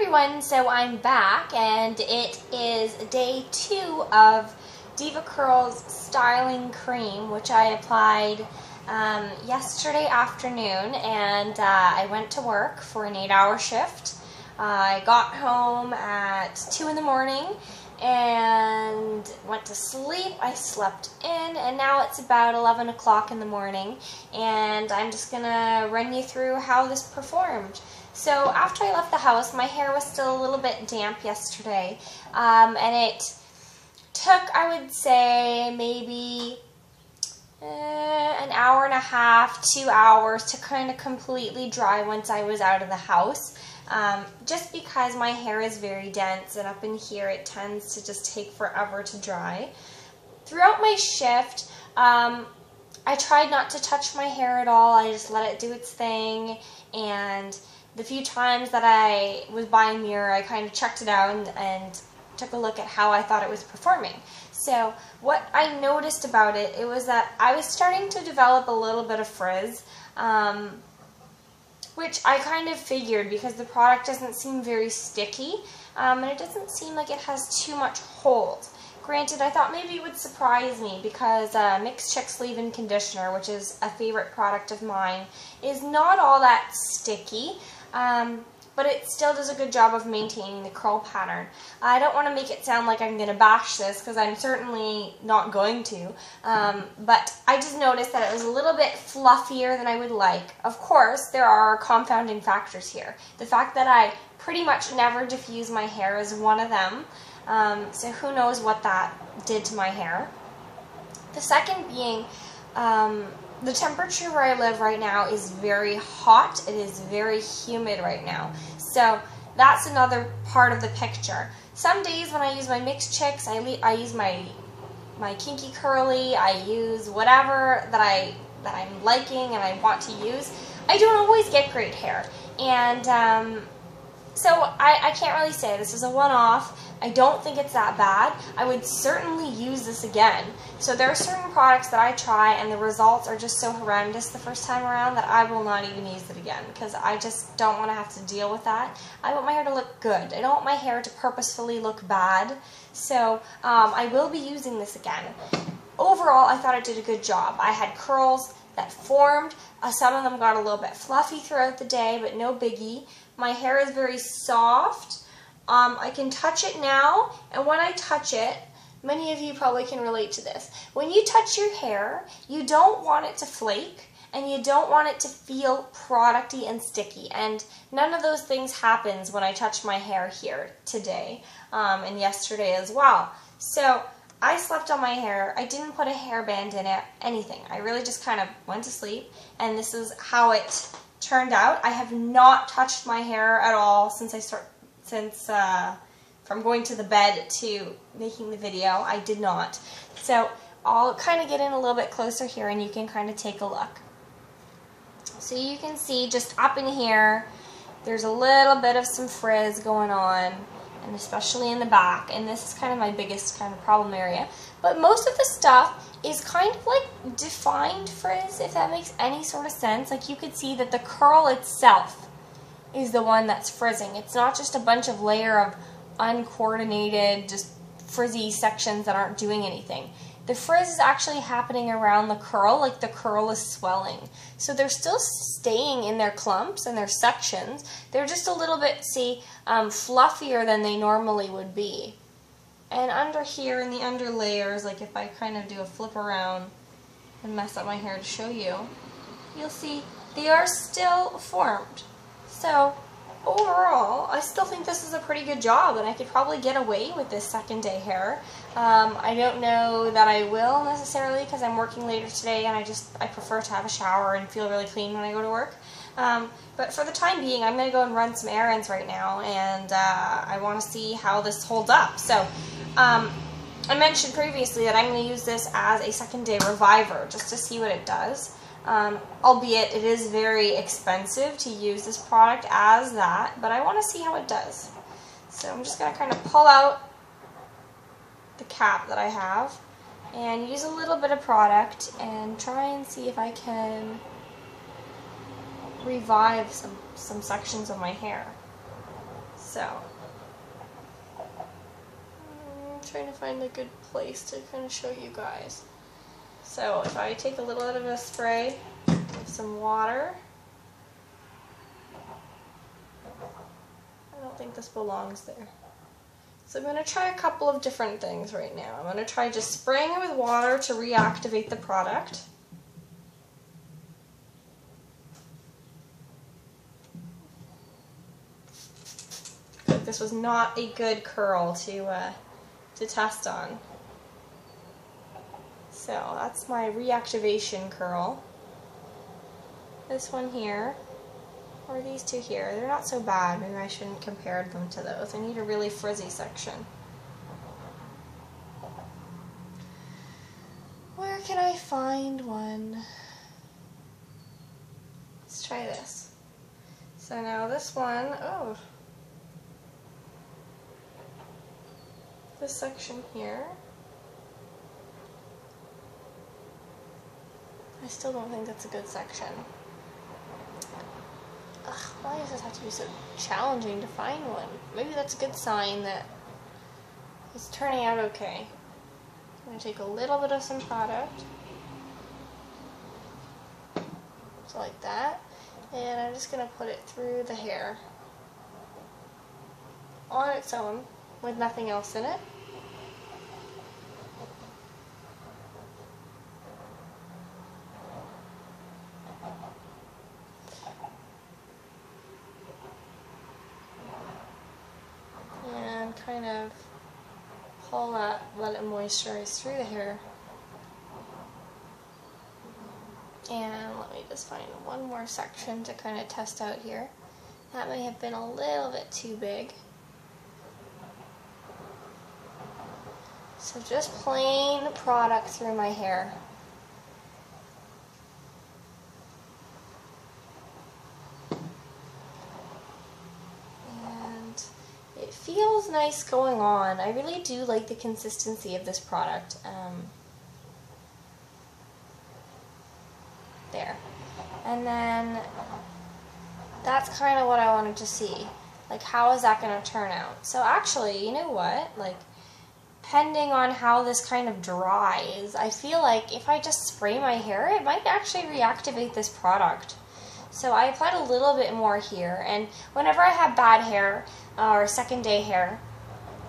everyone, so I'm back and it is day 2 of DevaCurl's styling cream, which I applied yesterday afternoon, and I went to work for an 8-hour shift. I got home at 2 in the morning and went to sleep. I slept in, and now it's about 11 o'clock in the morning, and I'm just gonna run you through how this performed. So after I left the house, my hair was still a little bit damp yesterday, and it took, I would say, maybe an hour and a half, 2 hours to kind of completely dry once I was out of the house. Just because my hair is very dense, and up in here it tends to just take forever to dry. Throughout my shift, I tried not to touch my hair at all. I just let it do its thing, and the few times that I was by a mirror, I kind of checked it out and took a look at how I thought it was performing. So what I noticed about it, it was that I was starting to develop a little bit of frizz, which I kind of figured because the product doesn't seem very sticky, and it doesn't seem like it has too much hold. Granted, I thought maybe it would surprise me because Mixed Chicks Leave-In Conditioner, which is a favorite product of mine, is not all that sticky, but it still does a good job of maintaining the curl pattern. I don't want to make it sound like I'm going to bash this, because I'm certainly not going to, but I just noticed that it was a little bit fluffier than I would like. Of course, there are confounding factors here. The fact that I pretty much never diffuse my hair is one of them, so who knows what that did to my hair. The second being, the temperature where I live right now is very hot. It is very humid right now. So that's another part of the picture. Some days when I use my Mixed Chicks, I use my Kinky Curly, I use whatever that I'm liking and I want to use. I don't always get great hair. And so I can't really say this is a one-off. I don't think it's that bad. I would certainly use this again. So there are certain products that I try and the results are just so horrendous the first time around that I will not even use it again, because I just don't want to have to deal with that. I want my hair to look good. I don't want my hair to purposefully look bad. So I will be using this again. Overall, I thought it did a good job. I had curls that formed. Some of them got a little bit fluffy throughout the day, but no biggie. My hair is very soft. I can touch it now, and when I touch it, many of you probably can relate to this. When you touch your hair, you don't want it to flake, and you don't want it to feel producty and sticky, and none of those things happens when I touch my hair here today, and yesterday as well. So I slept on my hair. I didn't put a hairband in it, anything. I really just kind of went to sleep, and this is how it turned out. I have not touched my hair at all since from going to the bed to making the video. I did not. So I'll kind of get in a little bit closer here and you can kind of take a look. So you can see just up in here, there's a little bit of some frizz going on, and especially in the back, and this is kind of my biggest kind of problem area. But most of the stuff is kind of like defined frizz, if that makes any sort of sense. Like you could see that the curl itself is the one that's frizzing. It's not just a bunch of layer of uncoordinated, just frizzy sections that aren't doing anything. The frizz is actually happening around the curl, like the curl is swelling. So they're still staying in their clumps and their sections. They're just a little bit, see, fluffier than they normally would be. And under here in the under layers, like if I kind of do a flip around and mess up my hair to show you, you'll see they are still formed. So overall, I still think this is a pretty good job, and I could probably get away with this second day hair. I don't know that I will necessarily, because I'm working later today and I prefer to have a shower and feel really clean when I go to work. But for the time being, I'm going to go and run some errands right now, and I want to see how this holds up. So I mentioned previously that I'm going to use this as a second day reviver just to see what it does. Albeit it is very expensive to use this product as that, but I want to see how it does. So I'm just going to kind of pull out the cap that I have and use a little bit of product and try and see if I can revive some sections of my hair. So I'm trying to find a good place to kind of show you guys. So if I take a little bit of a spray with some water, I don't think this belongs there. So I'm going to try a couple of different things right now. I'm going to try just spraying it with water to reactivate the product. This was not a good curl to test on. So that's my reactivation curl. This one here, or these two here, they're not so bad. Maybe I shouldn't compare them to those. I need a really frizzy section. Where can I find one? Let's try this. So now this one, oh, this section here, I still don't think that's a good section. Ugh, why does this have to be so challenging to find one? Maybe that's a good sign that it's turning out okay. I'm going to take a little bit of some product, so like that, and I'm just going to put it through the hair on its own with nothing else in it. Kind of pull that, let it moisturize through the hair. And let me just find one more section to kind of test out here. That may have been a little bit too big. So just plain product through my hair. Feels nice going on. I really do like the consistency of this product. There. And then that's kind of what I wanted to see. Like, how is that going to turn out? So actually, you know what? Like, depending on how this kind of dries, I feel like if I just spray my hair, it might actually reactivate this product. So I applied a little bit more here, and whenever I have bad hair or second day hair,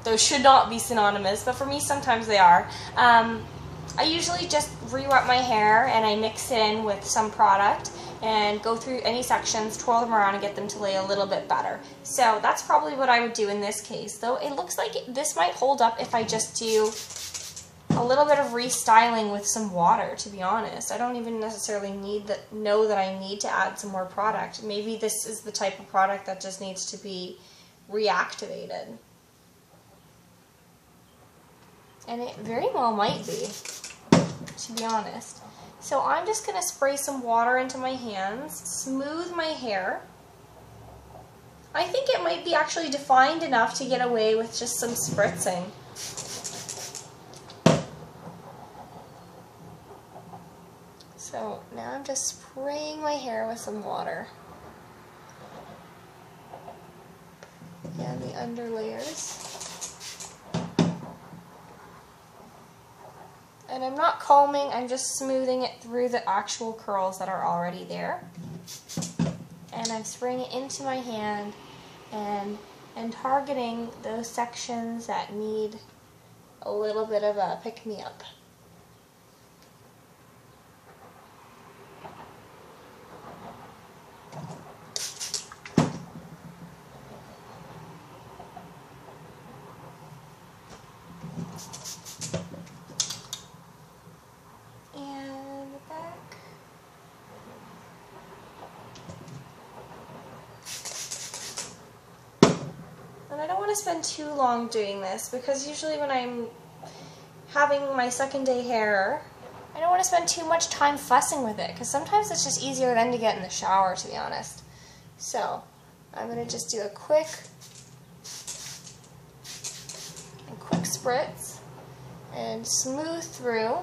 those should not be synonymous, but for me sometimes they are, I usually just re-wet my hair and I mix it in with some product and go through any sections, twirl them around and get them to lay a little bit better. So that's probably what I would do in this case, though it looks like this might hold up if I just do a little bit of restyling with some water, to be honest. I don't even necessarily know that I need to add some more product. Maybe this is the type of product that just needs to be reactivated. And it very well might be, to be honest. So I'm just going to spray some water into my hands, smooth my hair. I think it might be actually defined enough to get away with just some spritzing. So now I'm just spraying my hair with some water. And the under layers. And I'm not combing, I'm just smoothing it through the actual curls that are already there. And I'm spraying it into my hand and targeting those sections that need a little bit of a pick-me-up. I don't want to spend too long doing this because usually when I'm having my second day hair, I don't want to spend too much time fussing with it because sometimes it's just easier then to get in the shower, to be honest. So I'm going to just do a quick spritz and smooth through.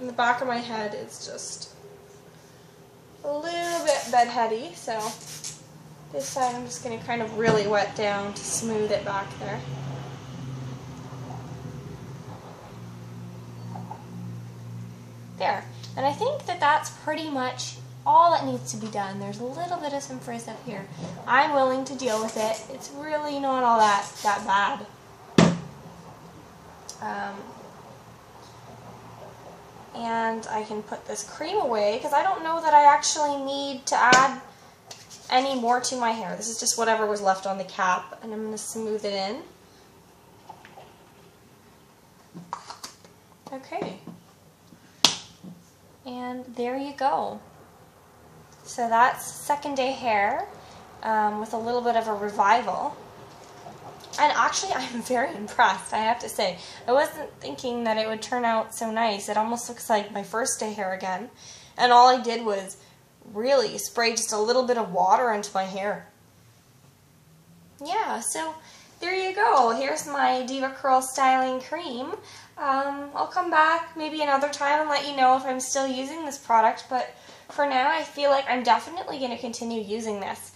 And the back of my head is just a little bit bedheady, so this side I'm just going to kind of really wet down to smooth it back there. There. And I think that that's pretty much all that needs to be done. There's a little bit of some frizz up here. I'm willing to deal with it. It's really not all that bad. And I can put this cream away because I don't know that I actually need to add any more to my hair. This is just whatever was left on the cap, and I'm going to smooth it in. Okay. And there you go. So that's second day hair with a little bit of a revival. And actually, I'm very impressed, I have to say. I wasn't thinking that it would turn out so nice. It almost looks like my first day hair again. And all I did was really spray just a little bit of water into my hair. Yeah, so there you go. Here's my DevaCurl styling cream. I'll come back maybe another time and let you know if I'm still using this product, but for now I feel like I'm definitely going to continue using this.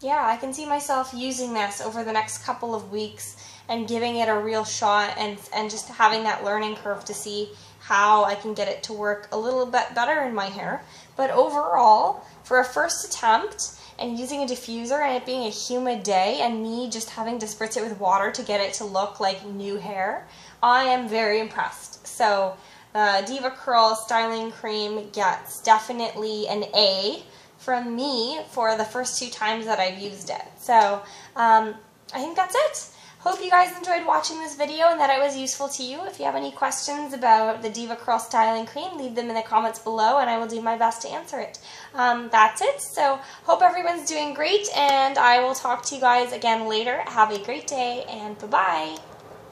Yeah, I can see myself using this over the next couple of weeks and giving it a real shot and just having that learning curve to see how I can get it to work a little bit better in my hair. But overall, for a first attempt and using a diffuser and it being a humid day and me just having to spritz it with water to get it to look like new hair, I am very impressed. So the DevaCurl styling cream gets definitely an A from me for the first 2 times that I've used it. So I think that's it. Hope you guys enjoyed watching this video and that it was useful to you. If you have any questions about the DevaCurl styling cream, leave them in the comments below and I will do my best to answer it. That's it. So hope everyone's doing great and I will talk to you guys again later. Have a great day and bye-bye.